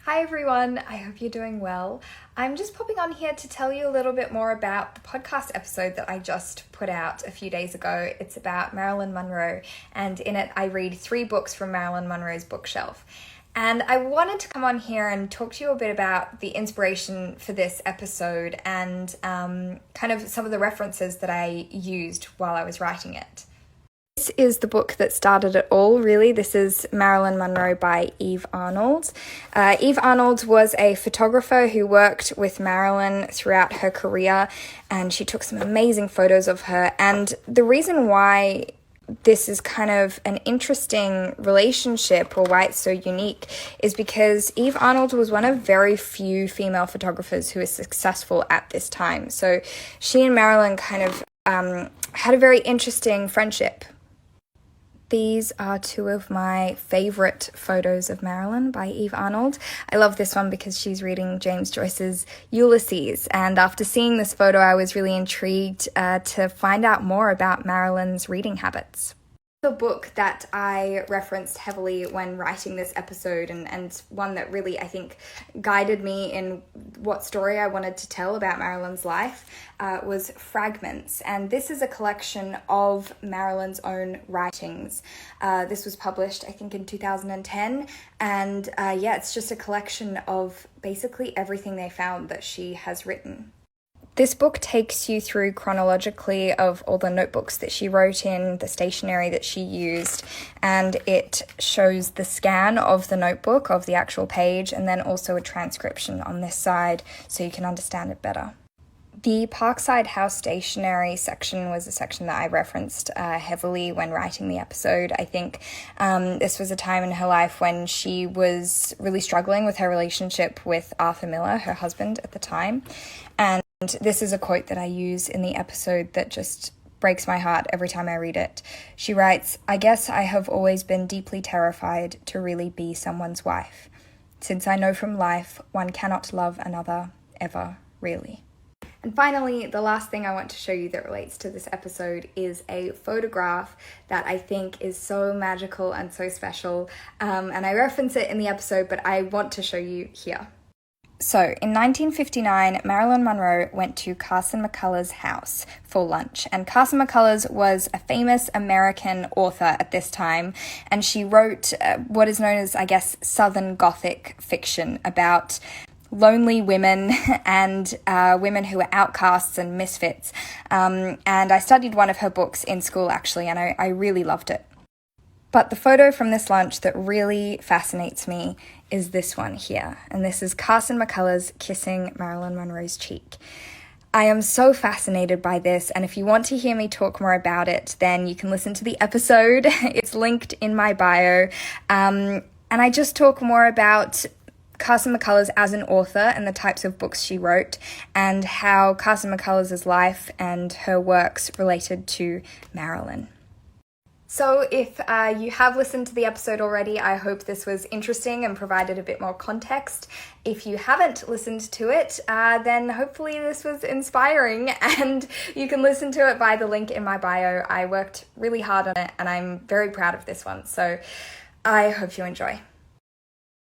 Hi everyone, I hope you're doing well. I'm just popping on here to tell you a little bit more about the podcast episode that I just put out a few days ago. It's about Marilyn Monroe, and in it I read 3 books from Marilyn Monroe's bookshelf. And I wanted to come on here and talk to you a bit about the inspiration for this episode and kind of some of the references that I used while I was writing it. This is the book that started it all, really. This is Marilyn Monroe by Eve Arnold. Eve Arnold was a photographer who worked with Marilyn throughout her career, and she took some amazing photos of her. And the reason why this is kind of an interesting relationship, or why it's so unique, is because Eve Arnold was one of very few female photographers who was successful at this time. So she and Marilyn kind of had a very interesting friendship. These are 2 of my favorite photos of Marilyn by Eve Arnold. I love this one because she's reading James Joyce's Ulysses, and after seeing this photo, I was really intrigued to find out more about Marilyn's reading habits. The book that I referenced heavily when writing this episode, and one that really, I think, guided me in what story I wanted to tell about Marilyn's life, was Fragments. And this is a collection of Marilyn's own writings. This was published, I think, in 2010. And it's just a collection of basically everything they found that she has written. This book takes you through chronologically of all the notebooks that she wrote in, the stationery that she used, and it shows the scan of the notebook, of the actual page, and then also a transcription on this side so you can understand it better. The Parkside House stationery section was a section that I referenced heavily when writing the episode. I think this was a time in her life when she was really struggling with her relationship with Arthur Miller, her husband at the time, and this is a quote that I use in the episode that just breaks my heart every time I read it. She writes, "I guess I have always been deeply terrified to really be someone's wife, since I know from life one cannot love another ever, really." And finally, the last thing I want to show you that relates to this episode is a photograph that I think is so magical and so special. And I reference it in the episode, but I want to show you here. So, in 1959, Marilyn Monroe went to Carson McCullers' house for lunch. And Carson McCullers was a famous American author at this time, and she wrote what is known as, I guess, Southern Gothic fiction about lonely women and women who were outcasts and misfits. And I studied one of her books in school, actually, and I really loved it. But the photo from this lunch that really fascinates me is this one here. And this is Carson McCullers kissing Marilyn Monroe's cheek. I am so fascinated by this, and if you want to hear me talk more about it, then you can listen to the episode. It's linked in my bio. And I just talk more about Carson McCullers as an author and the types of books she wrote, and how Carson McCullers' life and her works related to Marilyn. So if you have listened to the episode already, I hope this was interesting and provided a bit more context. If you haven't listened to it, then hopefully this was inspiring, and you can listen to it by the link in my bio. I worked really hard on it, and I'm very proud of this one, so I hope you enjoy.